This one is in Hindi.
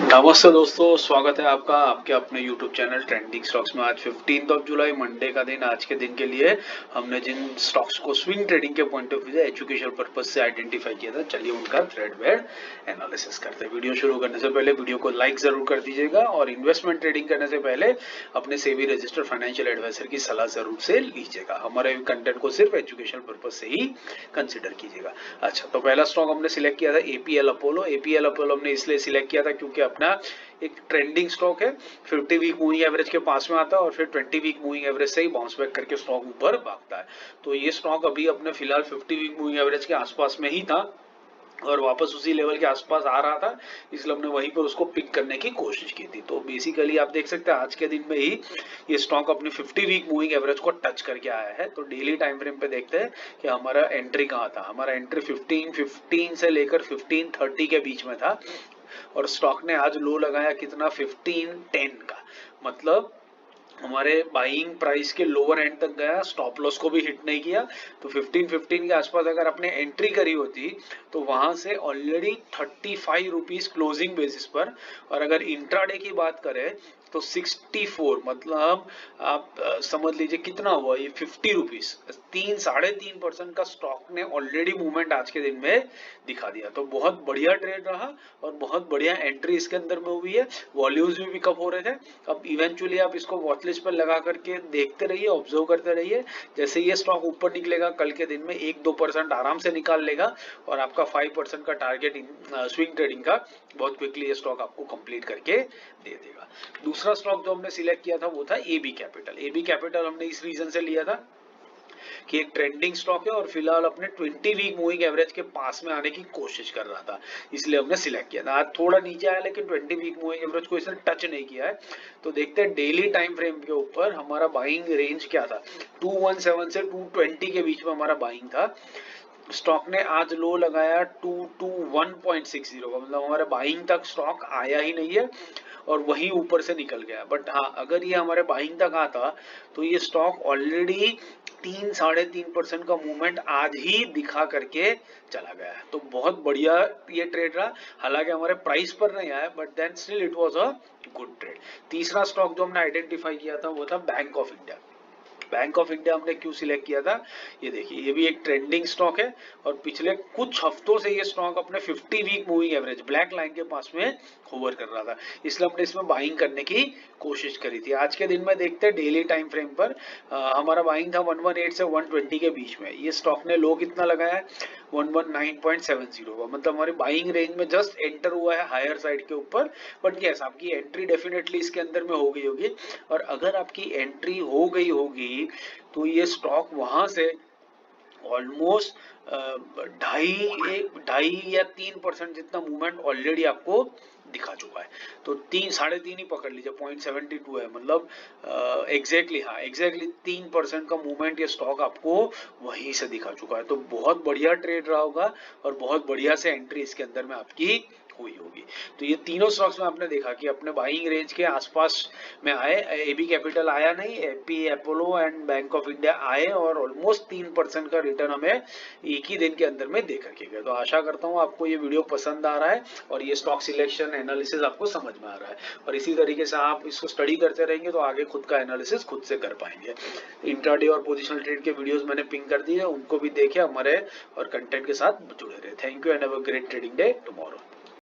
नमस्ते दोस्तों, स्वागत है आपका आपके अपने YouTube चैनल ट्रेंडिंग स्टॉक्स में। आज 15 जुलाई मंडे का दिन। आज के दिन के लिए हमने जिन स्टॉक्स को स्विंग ट्रेडिंग के पॉइंट ऑफ व्यू से एजुकेशन पर्पज से आइडेंटिफाई किया था, चलिए उनका थ्रेड वेड एनालिसिस करते हैं। वीडियो शुरू करने से पहले वीडियो को लाइक जरूर कर दीजिएगा और इन्वेस्टमेंट ट्रेडिंग करने से पहले अपने सेबी रजिस्टर्ड फाइनेंशियल एडवाइजर की सलाह जरूर से लीजिएगा। हमारे कंटेंट को सिर्फ एजुकेशन पर्पज से ही कंसिडर कीजिएगा। अच्छा, तो पहला स्टॉक हमने सिलेक्ट किया था एपीएल अपोलो। एपीएल अपोलो हमने इसलिए सिलेक्ट किया था क्योंकि अपना एक ट्रेंडिंग स्टॉक है, 50 वीक मूविंग एवरेज के पास में आता है और फिर 20 वीक मूविंग एवरेज से ही बाउंस बैक करके स्टॉक ऊपर भागता है। तो ये स्टॉक अभी अपने फिलहाल 50 वीक मूविंग एवरेज के आसपास में ही था और वापस उसी लेवल के आसपास आ रहा था, इसलिए हमने वहीं पर उसको पिक करने की कोशिश की थी। तो बेसिकली आप देख सकते हैं आज के दिन में ही ये स्टॉक अपनी 50 वीक मूविंग एवरेज को टच करके आया है। तो डेली टाइम फ्रेम पे देखते हैं कि हमारा एंट्री कहाँ था। हमारा एंट्री 15 से लेकर 15:30 के बीच में था और स्टॉक ने आज लो लगाया कितना, 15:10 का। मतलब हमारे बाइंग प्राइस के लोअर एंड तक गया, स्टॉप लॉस को भी हिट नहीं किया। तो 15:15 के आसपास अगर आपने एंट्री करी होती तो वहां से ऑलरेडी 35 रुपीज क्लोजिंग बेसिस पर, और अगर इंट्राडे की बात करें तो 64, मतलब आप समझ लीजिए कितना हुआ ये, 50 रुपीज। 3-3.5% का स्टॉक ने ऑलरेडी मूवमेंट आज के दिन में दिखा दिया। तो बहुत बढ़िया ट्रेड रहा और बहुत बढ़िया एंट्री इसके अंदर में हुई है। वॉल्यूम्स भी पिकअप हो रहे थे। अब इवेंचुअली आप इसको वॉच लिस्ट पर लगा करके देखते रहिए, ऑब्जर्व करते रहिए। जैसे ये स्टॉक ऊपर निकलेगा कल के दिन में 1-2% आराम से निकाल लेगा और आपका 5% का टारगेट स्विंग ट्रेडिंग का बहुत क्विकली ये स्टॉक आपको कंप्लीट करके दे देगा। दूसरा स्टॉक जो हमने सिलेक्ट किया था वो था एबी कैपिटल। एबी कैपिटल हमने इस रीजन से लिया था कि एक ट्रेंडिंग स्टॉक है और फिलहाल अपने 20 वीक मूविंग एवरेज के पास में आने की कोशिश कर रहा था, इसलिए हमने सिलेक्ट किया था। आज थोड़ा नीचे आया लेकिन 20 वीक मूविंग एवरेज को इसने टच नहीं किया है। तो देखते हैं डेली टाइम फ्रेम के ऊपर हमारा बाइंग रेंज क्या था। 217 से 220 के बीच में हमारा बाइंग था। स्टॉक ने आज लो लगाया 221.60 का, मतलब हमारे बाइंग तक स्टॉक आया ही नहीं है और वहीं ऊपर से निकल गया। बट हाँ, अगर ये हमारे बाइंग तक आता तो ये स्टॉक ऑलरेडी 3-3.5% का मूवमेंट आज ही दिखा करके चला गया है। तो बहुत बढ़िया ये ट्रेड रहा। हालांकि हमारे प्राइस पर नहीं आया but then still it was a good trade. तीसरा स्टॉक जो हमने आइडेंटिफाई किया था वो था bank of India. Bank of India हमने क्यों सिलेक्ट किया था, ये देखिए, ये भी एक ट्रेंडिंग स्टॉक है और पिछले कुछ हफ्तों से ये स्टॉक अपने 50 week moving average black line के पास में होवर कर रहा था, इसलिए हमने इसमें बाइंग करने की कोशिश करी थी। आज के दिन में देखते हैं डेली टाइम फ्रेम पर हमारा बाइंग था 118 से 120 के बीच में। ये स्टॉक ने लो कितना लगाया है, 119.70 का, मतलब हमारी बाइंग रेंज में जस्ट एंटर हुआ है हायर साइड के ऊपर। बट यस, आपकी एंट्री डेफिनेटली इसके अंदर में हो गई होगी और अगर आपकी एंट्री हो गई होगी तो ये स्टॉक वहां से ऑलमोस्ट 2.5 या 3% जितना मूवमेंट ऑलरेडी आपको दिखा चुका है। तो 3-3.5 ही पकड़ लीजिए, 0.72 है, मतलब एग्जैक्टली, हाँ एग्जैक्टली 3% का मूवमेंट ये स्टॉक आपको वहीं से दिखा चुका है। तो बहुत बढ़िया ट्रेड रहा होगा और बहुत बढ़िया से एंट्री इसके अंदर में आपकी हुई होगी। तो ये तीनों स्टॉक्स में आपने देखा कि अपने बाइंग रेंज के आसपास में आए। एबी कैपिटल आया नहीं, AP Apollo and bank of India आए और ऑलमोस्ट 3% का रिटर्न हमें एक ही दिन के अंदर में दे करके गए। तो आशा करता हूँ आपको ये वीडियो पसंद आ रहा है और ये स्टॉक सिलेक्शन एनालिसिस आपको समझ में आ रहा है और इसी तरीके से आप इसको स्टडी करते रहेंगे तो आगे खुद का एनालिसिस खुद से कर पाएंगे। इंट्राडे और पोजिशनल ट्रेड के वीडियोस मैंने पिंक कर दिए, उनको भी देखे हमारे और कंटेंट के साथ जुड़े रहे। Thank you and have a great trading day tomorrow.